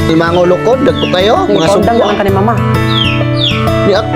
Mga ulokod, dagpo kayo, mga Ikaw sugpo. lang ka ni mama. Yak.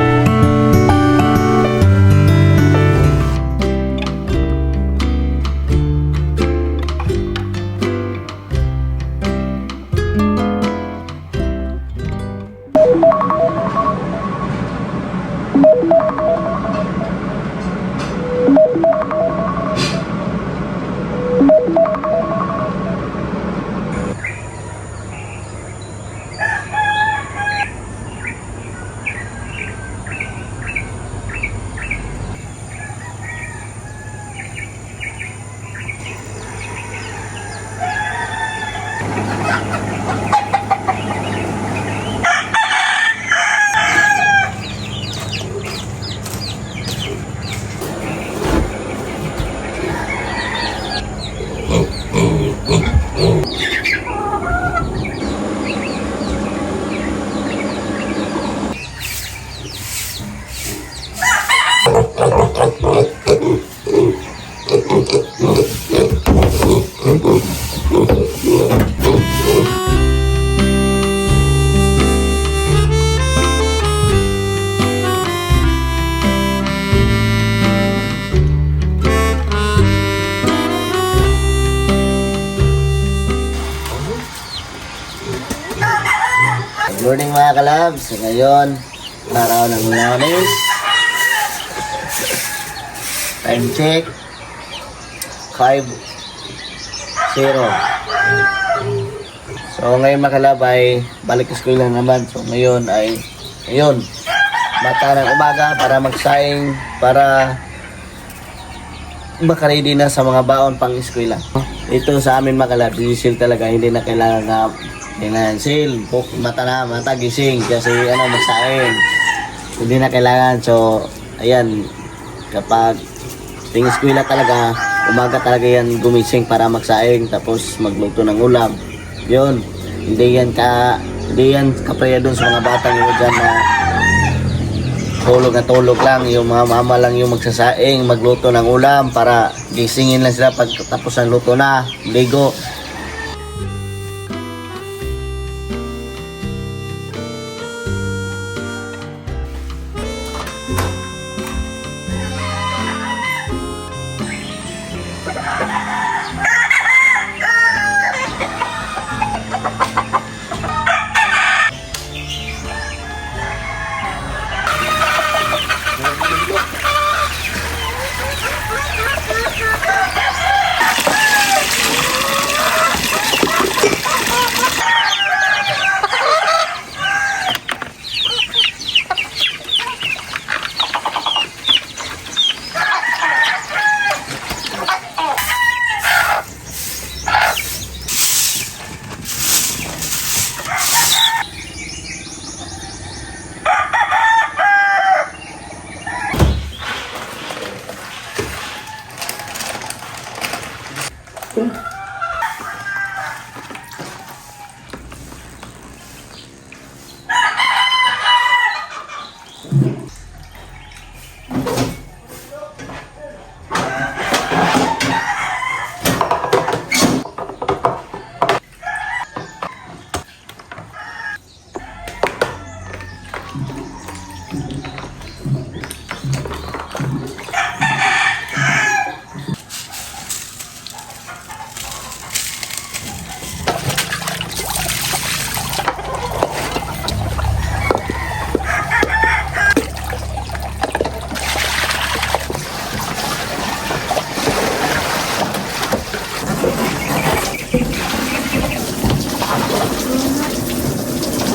Good morning mga kalabs. Ngayon, araw ng Lunes. Time check 5:00. So ngayon mga kalab ay balik school lang naman. So ngayon ay bata ng umaga para magsaing, para makaready na sa mga baon pang eskwela. Ito sa amin mga kalab, diesel talaga, hindi na kailangan na financial, mata gising kasi magsaing. Hindi na kailangan. So ayan, kapag ting eskwela talaga, umaga talaga yan gumising para magsaing tapos magluto ng ulam. Yun, hindi yan kapraya doon sa mga batang yun dyan na tulog lang. Yung mga mama lang yung magsasaing, magluto ng ulam para gisingin lang sila pag tapos ang luto na, ligo.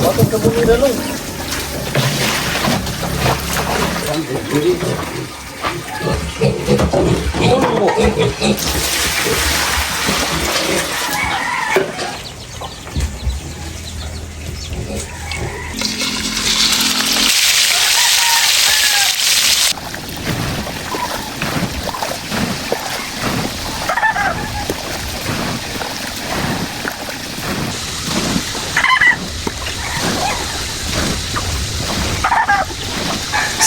Bakit ka bumira nung?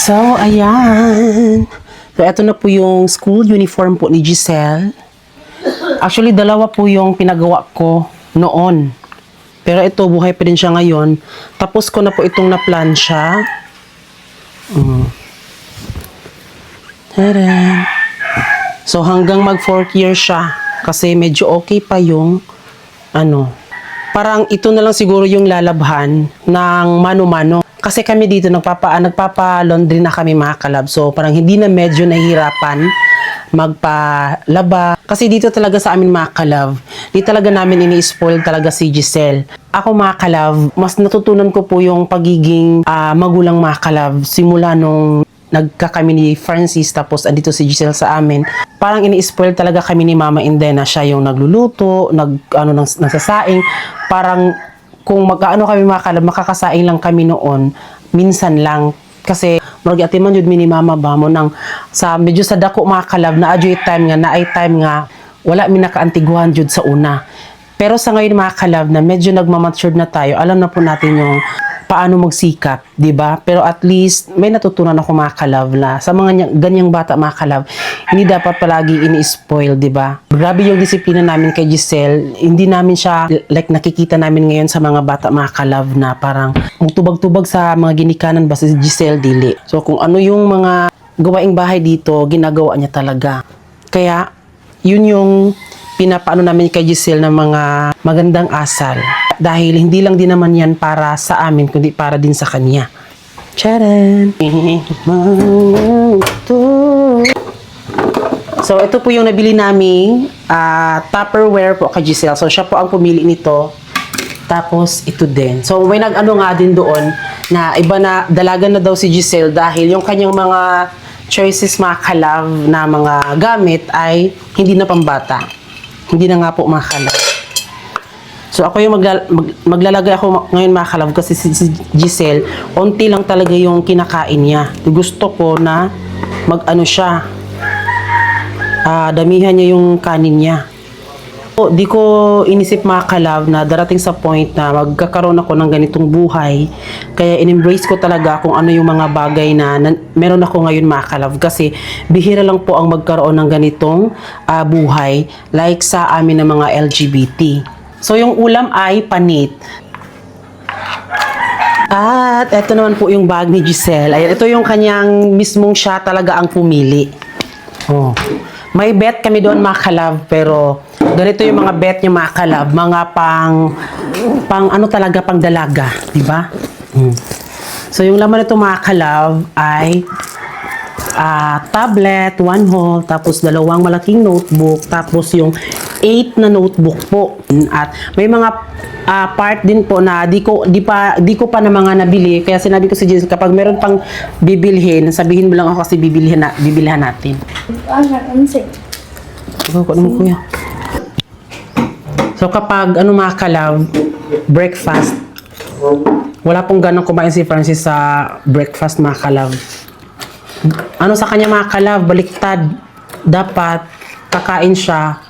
So, ayan. So, eto na po yung school uniform po ni Giselle. Actually, dalawa po yung pinagawa ko noon. Pero ito, buhay pa rin siya ngayon. Tapos ko na po itong na-plansya. Taran. So, hanggang mag 4th year siya. Kasi medyo okay pa yung, parang ito na lang siguro yung lalabhan ng mano-mano. Kasi kami dito, nagpapa-laundry na kami mga kalab. So, parang hindi na medyo nahihirapan magpalaba. Kasi dito talaga sa amin mga kalab, di talaga namin ini-spoil talaga si Giselle. Ako mga kalab, mas natutunan ko po yung pagiging magulang mga kalab simula nung nagkakami ni Francis tapos andito si Giselle sa amin. Parang ini-spoil talaga kami ni Mama Indena. Siya yung nagluluto, nagsasaing. Parang kung kami mga kalab, makakasaing lang kami noon, minsan lang. Kasi marag atiman jud ni Mama ba mo nang sa medyo sa dako mga kalab na adyo time nga wala mi nakaantiguhan jud sa una. Pero sa ngayon mga kalab na medyo nagmamature na tayo, alam na po natin yung paano magsikap, di ba? Pero at least may natutunan ako mga kalab na sa mga ganyang bata mga kalab, hindi dapat palagi ini-spoil, di ba? Grabe yung disiplina namin kay Giselle. Hindi namin siya like nakikita namin ngayon sa mga bata mga kalab na parang tubag-tubag sa mga ginikanan ba si Giselle dili. So kung ano yung mga gawaing bahay dito, ginagawa niya talaga. Kaya yun yung pinapaano namin kay Giselle ng mga magandang asal. Dahil hindi lang din naman yan para sa amin, kundi para din sa kanya. Charan! So, ito po yung nabili naming Tupperware po kay Giselle. So, siya po ang pumili nito. Tapos, ito din. So, may nag-ano nga din doon na iba na dalagan na daw si Giselle dahil yung kanyang mga choices mga kalab na mga gamit ay hindi na pambata. Hindi na nga po mga kalab. So ako yung maglalagay ako ngayon mga kalab kasi si Giselle, onti lang talaga yung kinakain niya. Gusto ko na mag-ano siya, damihan niya yung kanin niya. So, di ko inisip mga kalab na darating sa point na magkakaroon ako ng ganitong buhay. Kaya in-embrace ko talaga kung ano yung mga bagay na meron ako ngayon mga kalab. Kasi bihira lang po ang magkaroon ng ganitong buhay like sa amin ng mga LGBT. So, yung ulam ay panit. At ito naman po yung bag ni Giselle. Ayan, ito yung kanyang mismong siya talaga ang pumili. Oh. May bet kami doon mga kalab, pero ganito yung mga bet niya mga kalab. Mga pang ano talaga, pang dalaga. Diba? So, yung laman nito mga kalab ay tablet, 1 whole, tapos 2 malaking notebook, tapos yung 8 na notebook po. At may mga part din po na di ko pa na mga nabili. Kaya sinabi ko si Jess, kapag meron pang bibilhin, sabihin mo lang ako kasi bibilihan natin. Kuya. So kapag mga kalab, breakfast, wala pong ganang kumain si Francis sa breakfast mga kalab. Sa kanya mga kalab, baliktad. Dapat kakain siya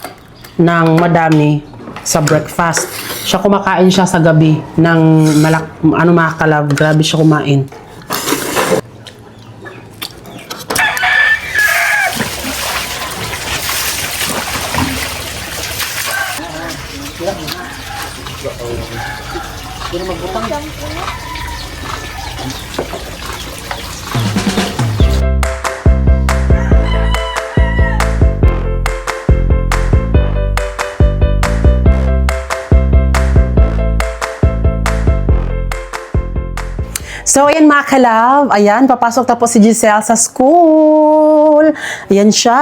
ng madami sa breakfast. Siya kumakain siya sa gabi ng mga kalab. Grabe siya kumain. So, ayan mga kalab. Ayan, papasok na po si Giselle sa school. Ayan siya.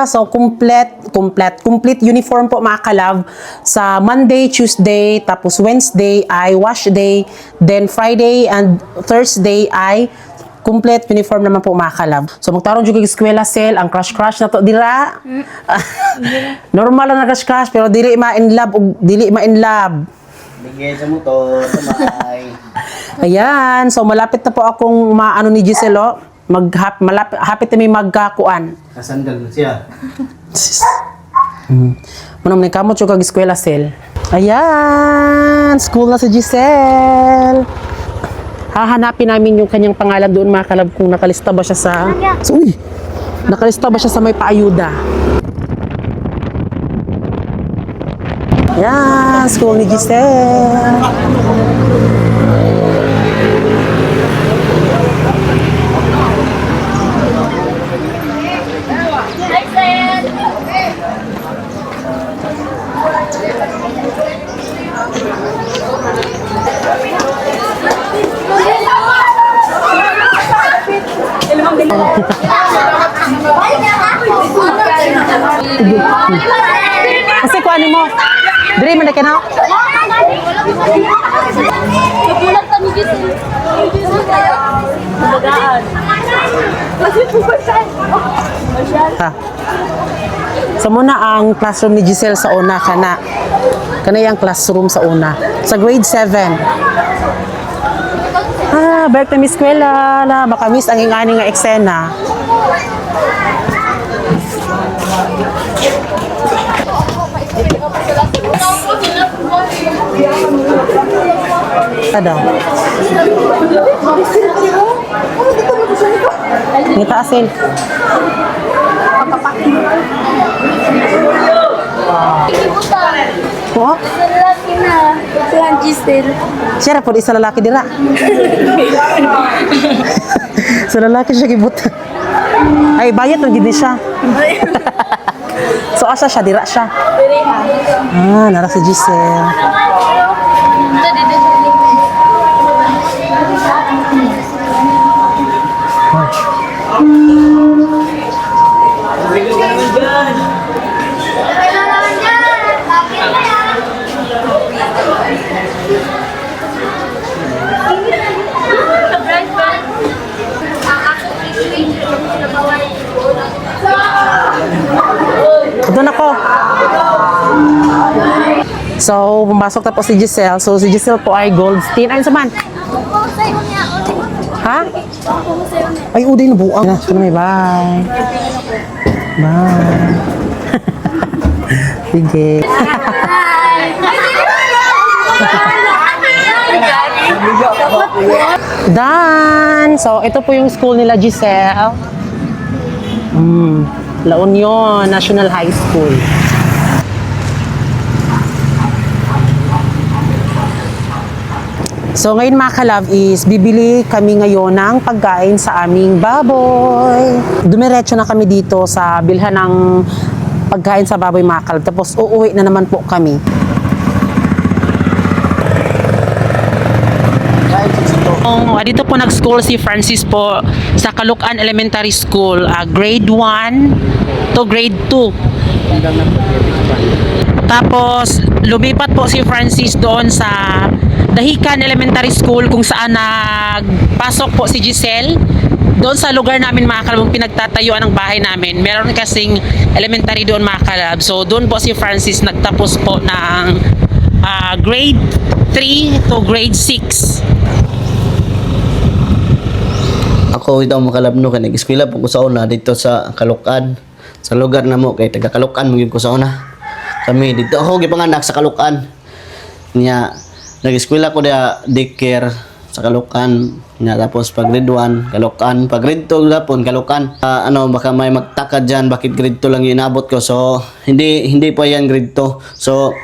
So, complete uniform po mga kalab. Sa Monday, Tuesday, tapos Wednesday ay wash day. Then Friday and Thursday ay complete uniform naman po mga kalab. So, magtarong juga eskwela sel. Ang crush na to. Dira? Normal lang na crush, pero dili ma-in love. Bigay sa motor, sabay. Ayan. So, malapit na po akong maano ni Giselle. Hapit na may magkakuan. Kasandal na siya. Manang kamot yung kag-eskwela sel. Ayan. School na si Giselle. Hahanapin namin yung kanyang pangalan doon mga kalab kung nakalista ba siya sa... nakalista ba siya sa may paayuda. Yan, school ni Giselle. Kasi kung ano mo, diri man na ka na. Napulat kami dito. Bagaan. Kasi po ba siya? Ha. So muna ang classroom ni Giselle sa una kana. Kana yung classroom sa una. Sa grade 7. Balik na miss eskwela na baka miss ang ingani nga eksena. Ada. Ngita asin. Oh, Sa lalaki na. Si Giselle. siya ra po isa lalaki dira. Sa lalaki siya gibut. Ay bayat man gid ni siya. So asa siya dira siya. Nara si Giselle. Doon ako. So, pumasok tapos si Giselle. So, si Giselle po ay Goldstein. Ayun sa man. Ha? Ay, uday na buang. Bye. Bye. Sige. Done! So, ito po yung school nila, Giselle. La Union National High School. So, ngayon mga kalab is bibili kami ngayon ng pagkain sa aming baboy. Dumiretso na kami dito sa bilhan ng pagkain sa baboy mga kalab. Tapos uuwi na naman po kami. Dito po nag-school si Francis po sa Caloocan Elementary School, grade 1 to grade 2. Tapos lumipat po si Francis doon sa Dahican Elementary School kung saan nagpasok po si Giselle. Doon sa lugar namin mga kalab, pinagtatayuan ng bahay namin. Meron kasing elementary doon mga kalab. So doon po si Francis nagtapos po ng grade 3 to grade 6. Ako ito mga kalab no kay nag-eskwela po ko sa una dito sa Caloocan. Sa lugar na mo kay taga Caloocan mo ko sa una. Kami dito ako gipanganak sa Caloocan. Nya nag-eskwela ko dia daycare sa Caloocan. Nya tapos pag grade 1 Caloocan, pag grade 2 gapon Caloocan. Baka may magtaka diyan bakit grade 2 lang yung inabot ko. So hindi pa yan grade 2. So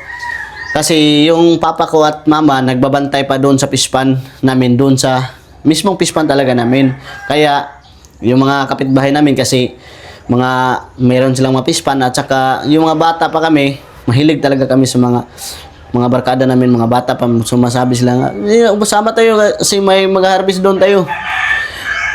kasi yung papa ko at mama nagbabantay pa doon sa pispan namin doon sa mismong pispan talaga namin. Kaya yung mga kapitbahay namin kasi meron silang mga pispan at saka yung mga bata pa kami, mahilig talaga kami sa mga barkada namin, mga bata pa, sumasabi sila nga, usama tayo kasi may mag-harvest doon tayo.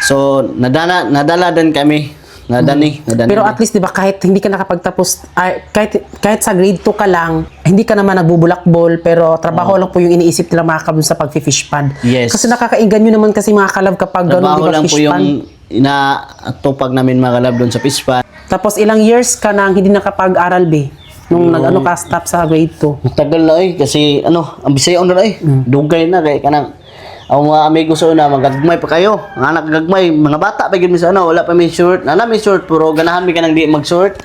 So, nadala din kami. Nadani. Pero at least 'di ba kahit hindi ka nakapagtapos kahit sa grade 2 ka lang, hindi ka naman nagbubulakbol pero trabaho lang po yung iniisip nila mga kalab sa pagfi-fish pond. Yes. Kasi nakakainganyo naman kasi mga kalab kapag ganun 'di Trabaho ba lang po fish pond. yung inatupag namin mga kalab doon sa pispan. Tapos ilang years ka nang hindi nakapag-aral be nung nag-ano ka stop sa grade 2. Tagal na kasi ang Bisayon na dugay na kay kanang ang mga amigo sa una magagmay pa kayo. Ang anak gagmay, mga bata pa gyud mi sa wala pa may short. Nana may short pero ganahan mi kanang di mag-short.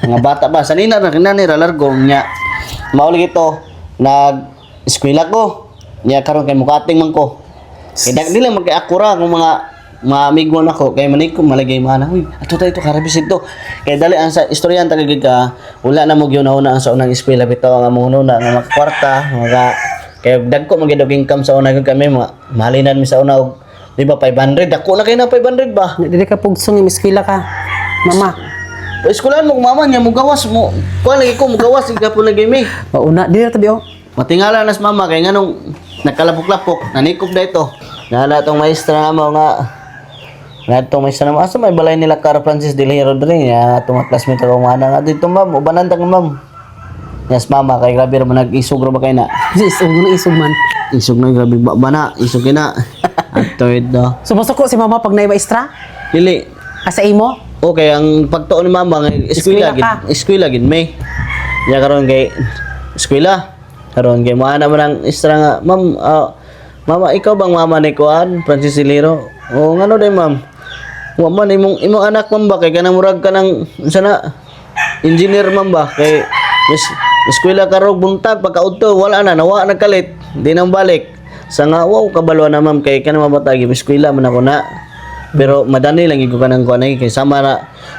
Mga bata ba sanina ra kinanira largo nya. Maulig ito nag eskwela ko. Nya karon kay mukating man ko. Kay dili man kay akura kung mga maamigo na ko kay manikom malagay mana uy ato tayo ito karabisid to kay dali ang sa istoryan tagagid ka wala na mo gyud-una ang sa unang eskwela bitaw nga mo na nga makwarta mga kay dagko magidog income sa una gyud kami mahalinan mi sa una og di ba 500 dako na kay na 500 ba Dili ka pugsong eskwela ka. Mama, eskwelahan mo mama niya mo gawas mo kuan lagi ko mo gawas igapon lagi mi mauna dili ra tabi oh. matingala nas mama kay nganong nagkalapok-lapok nanikop da ito nana tong maestra nga mo nga natong may sana asa may balay nila Cara Francis de Lero dre ya tong classmate ko mana nga dito ma'am ubanan ta ma'am yes mama kay grabe ra man nag-isog ra ba kay na Isog man. isog na grabe ba bana isog kina ato ito Sumusuko si mama pag naiba extra? dili Asa imo? okay ang pagtuon ni mama nga eskwela gid ka. eskwela gid may ya karon kay eskwela karon kay mo ana man ang extra nga ma'am mama ikaw bang mama ni kuan Francis de Lero o ngano day ma'am wa man imong anak man ba kay kanang murag ka ng sana engineer man ba kay eskwela ka rog buntag pagkaudto wala na nawa nagkalit di nang balik sa nga wow kabalo na ma'am kay kanang mabatagi eskwela man ako na pero madani lang gyud ko kanang kuan ay kay sama na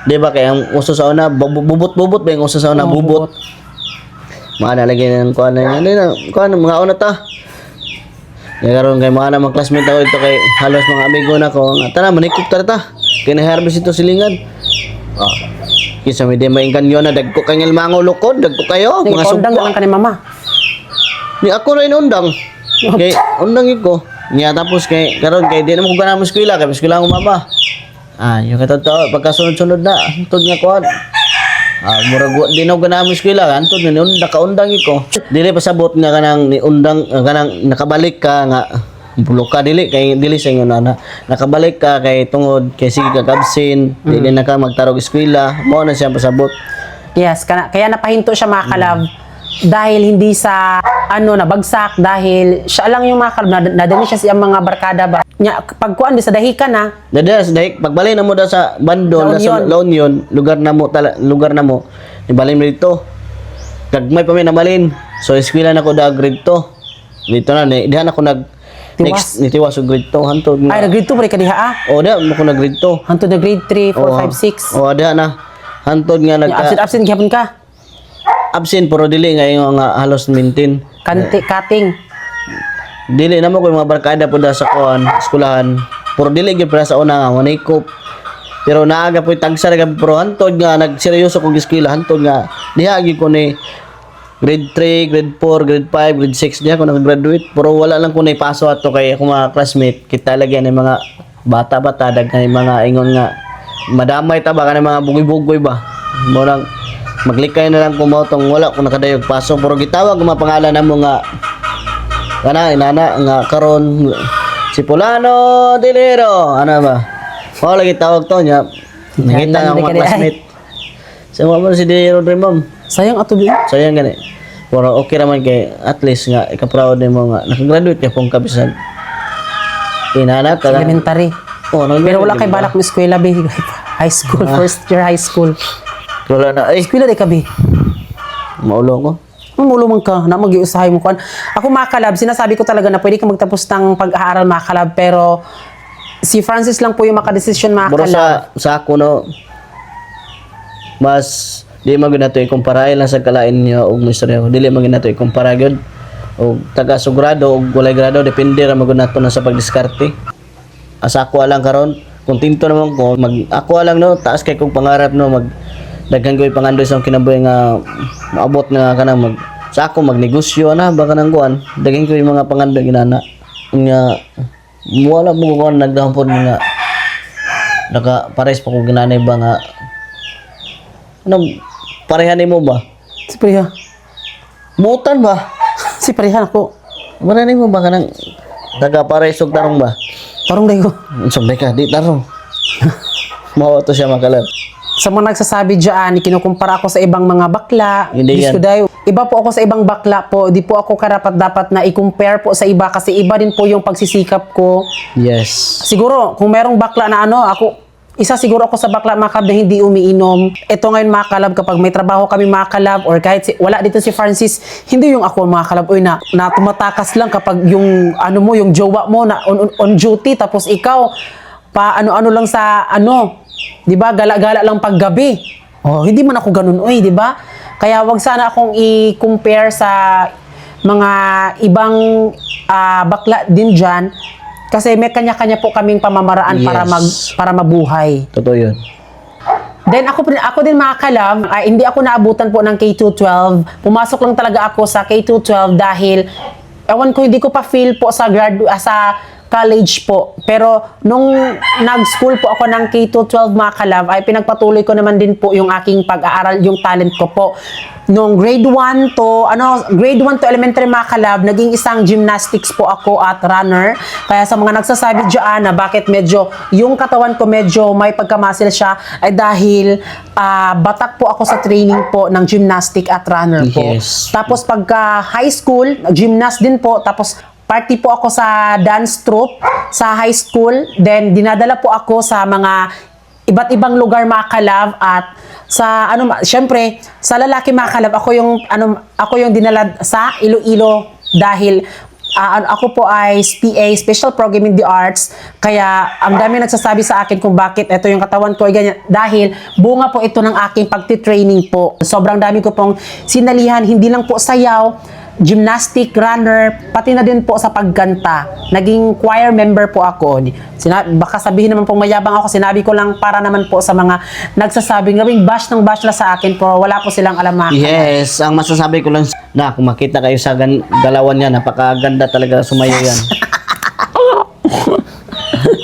di ba kay ang uso sa una bubot-bubot ba yung uso sa una bubot maana lagi nang kuan na kuan mga una ta ya karon kay mga namang classmate ako ito kay halos mga amigo na ko nga tara manikop ta kinaharvest ito silingan kisa may demay kanyo na dagko kang ilmango lukod dagko kayo mga Undang sugpo lang ka ni mama. ni ako rin undang kay undang ko niya tapos kay karon kay di na mo ganang eskwela kay eskwela ko mama yung katotoo pagkasunod-sunod na antod nga kuan murag di na ganang eskwela antod ni undang kaundang ko dili pasabot nga kanang ni undang kanang nakabalik ka nga bulok ka dili kay dili sa inyo na nakabalik ka kay tungod kay sige ka kabsin dili na ka magtarog eskwela mo na siya pasabot Yes, kaya napahinto siya mga kalab dahil hindi sa nabagsak dahil siya lang yung mga kalab nadali siya sa mga barkada ba. Nya pagkuan di sa dahikan na. dadas dahil pagbalik na mo da sa Bandol sa La Union lugar na mo ibalin mo dito gagmay pa may nabalin so eskwela na ko da grade 2 dito na dihan ako nag next nitiwas og grade 2 hantod nga Ay, grade 2 pa rin ka diha da mo ko nag grade 2 Hantod na grade 3, 4, 5, 6. da na hantod nga Absent gyapon ka. absent pero dili nga yung nga halos maintain Cutting. dili na mo ko yung mga barkada po da sa kuan eskwelahan pero dili gyud para sa una nga manikop pero naaga po tagsa na pero hantod nga nagseryoso kog eskwela hantod nga diha gyud ko ni grade 3, grade 4, grade 5, grade 6 diha ko nag-graduate pero wala lang ko na ipaso ato kay akong mga classmate kita lagyan ng mga bata-bata daghan mga ingon nga madamay ta ba kanang mga bugoy-bugoy ba mo lang maglikay na lang kumotong wala ko nakadayog pasok pero gitawag ang mga pangalan namo nga kana inana nga karon si Fulano de Lero ano ba wala lagi tawag to nya nakita ang mga classmate sa mga si De Lero rin ma'am Sayang ato bi. sayang gani pero okay raman kay at least nga ika-proud nimo nga nakagraduate ka pong kabisan inana ka Elementary. Pero wala kay balak mo eskwela bi. High school, first year high school. wala na ay Eskwela di ka bi. maulo ko Mamulumang ka na mag-iusahay mo kuan. Ako mga kalab, sinasabi ko talaga na pwede ka magtapos ng pag-aaral mga kalab pero si Francis lang po yung makadesisyon mga pero kalab. sa ako no mas di man gyud nato ikumpara lang sa kalain niya og misteryo dili man gyud nato ikumpara gyud og taga sugrado og walay grado depende ra magud nato na sa pagdiskarte asa ako alang karon kontento naman ko mag ako alang no taas kay kog pangarap no mag daghan koy pangandoy sa akong kinabuhi nga maabot nga kanang mag sa ako magnegosyo na ba kanang kuan daghan koy mga pangandoy ginana nya wala mo ko nagdampon nga naka pares pa ko ginanay ba nga ano parehan nimo ba Si Priya. mutan ba Si Priya ako. wala nimo ba kanang taga pares og tarong ba Tarong day ko. Sabi ka, di tarong. Mawa to siya makalat. Sa mga nagsasabi dyan, kinukumpara ako sa ibang mga bakla. Hindi Diyos yan. ko dayo. Iba po ako sa ibang bakla po. Di po ako karapat-dapat na i-compare po sa iba kasi iba din po yung pagsisikap ko. Yes. Siguro, kung merong bakla na isa siguro ako sa bakla mga kalab na hindi umiinom. Ito ngayon mga kalab, kapag may trabaho kami mga kalab or kahit wala dito si Francis, hindi yung ako mga kalab, na tumatakas lang kapag yung yung jowa mo na on duty tapos ikaw pa ano-ano lang sa ano, 'di ba? Gala-gala lang paggabi. Oh, hindi man ako ganun, oy, 'di ba? Kaya wag sana akong i-compare sa mga ibang bakla din diyan kasi may kanya-kanya po kaming pamamaraan Yes. para mabuhay. Totoo yun. Then ako din mga kalab, hindi ako naabutan po ng K212. Pumasok lang talaga ako sa K212 dahil ewan ko, hindi ko pa feel po sa sa college po. Pero nung nag-school po ako ng K212 mga kalab, ay pinagpatuloy ko naman din po yung aking pag-aaral, yung talent ko po. Nung grade 1 to elementary mga kalab, naging isang gymnastics po ako at runner. Kaya sa mga nagsasabi dyan na bakit medyo, yung katawan ko medyo may pagkamasil siya, ay dahil batak po ako sa training po ng gymnastic at runner po. Yes. Tapos pagka high school, gymnast din po. Tapos party po ako sa dance troupe sa high school. Then dinadala po ako sa mga iba't ibang lugar mga kalab at sa syempre sa lalaki mga kalab ako yung dinala sa Iloilo dahil ako po ay SPA, Special Program in the Arts, kaya ang dami nagsasabi sa akin kung bakit ito yung katawan ko ay ganyan dahil bunga po ito ng aking pagti-training po. Sobrang dami ko pong sinalihan, hindi lang po sayaw, gymnastic, runner, pati na din po sa pagkanta. Naging choir member po ako. Baka sabihin naman pong mayabang ako, sinabi ko lang para naman po sa mga nagsasabing gawing bash na sa akin, pero wala po silang alam mga Yes, ang masasabi ko lang na kung makita kayo sa galawan niya, napakaganda talaga sumayo yan.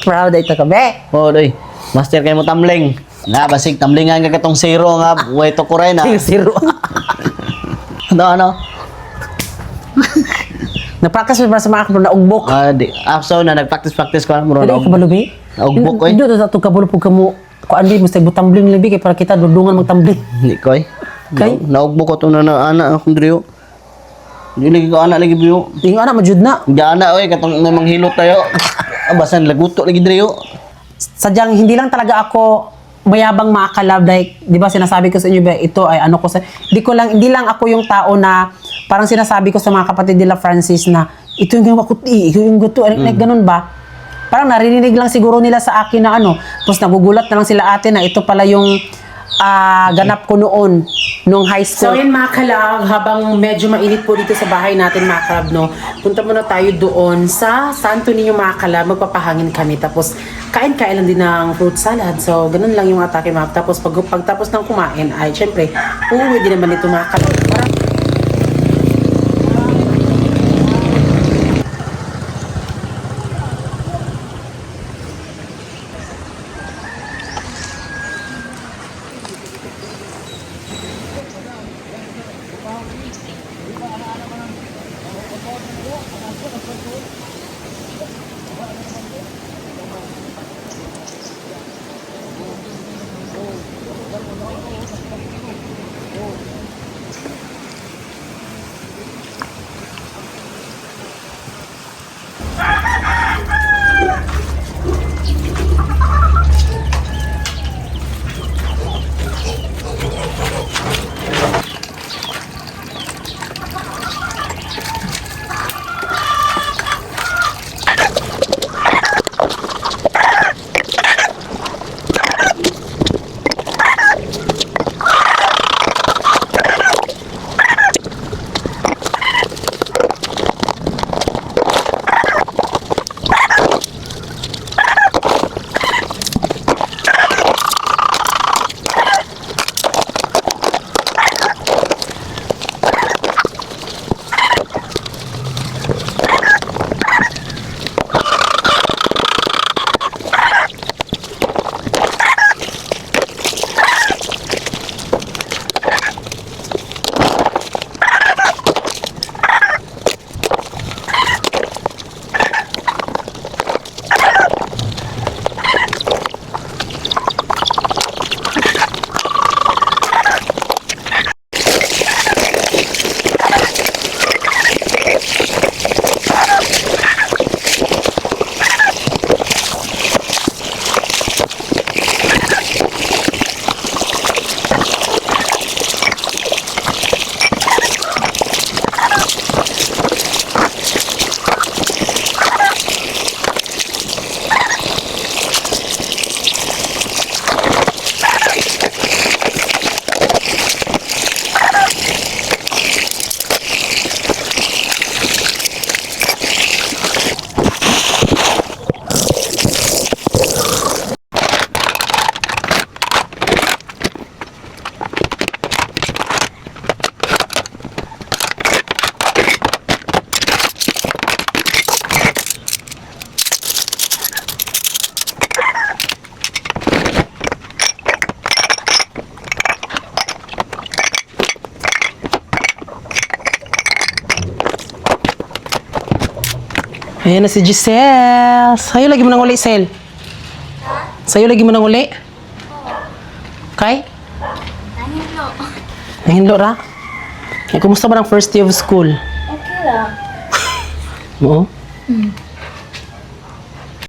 proud ito ka, be. Oh, doy. Master kayo mo tumbling. Nga, basig, tumblingan ka katong zero nga, way to kuray na. Yung zero. Ano? Na-practice mo ba sa mga akro na ugbok? So na nag-practice ko muro Hindi na. ka balubi? Ugbok ko eh. Hindi ito ito kabalo po ka mo. Kung ano mo sa tumbling labi kay para kita dudungan magtumbling. Hindi ko eh. Kay? Naugbok ko to na anak akong driyo. Hindi lagi ko anak lagi biyo. Yung anak majud na. Hindi anak oy katong may manghilot tayo. Basan laguto lagi driyo. Sadyang hindi lang talaga ako mayabang mga kalab, like, di ba sinasabi ko sa inyo ba, ito ay ano ko sa, hindi lang ako yung tao na parang sinasabi ko sa mga kapatid nila Francis na ito yung ginawa ko, ito yung gusto, like ganun ba? Parang narinig lang siguro nila sa akin na tapos nagugulat na lang sila ate na ito pala yung ganap ko noon nung high school. So yun mga kalab, habang medyo mainit po dito sa bahay natin mga kalab, no, punta muna tayo doon sa Santo Niño mga kalab, magpapahangin kami, tapos kain-kain lang din ng fruit salad. So ganun lang yung atake mga. Tapos pagtapos ng kumain ay syempre uuwi din naman ito mga kalab. Ayan na si Giselle. Sa'yo lagi mo nang uli, Sel. Sa'yo lagi mo nang uli? Kay? Nahilo. Nahinlo ra? Eh, kumusta ba ang first day of school? Okay lang. Oo.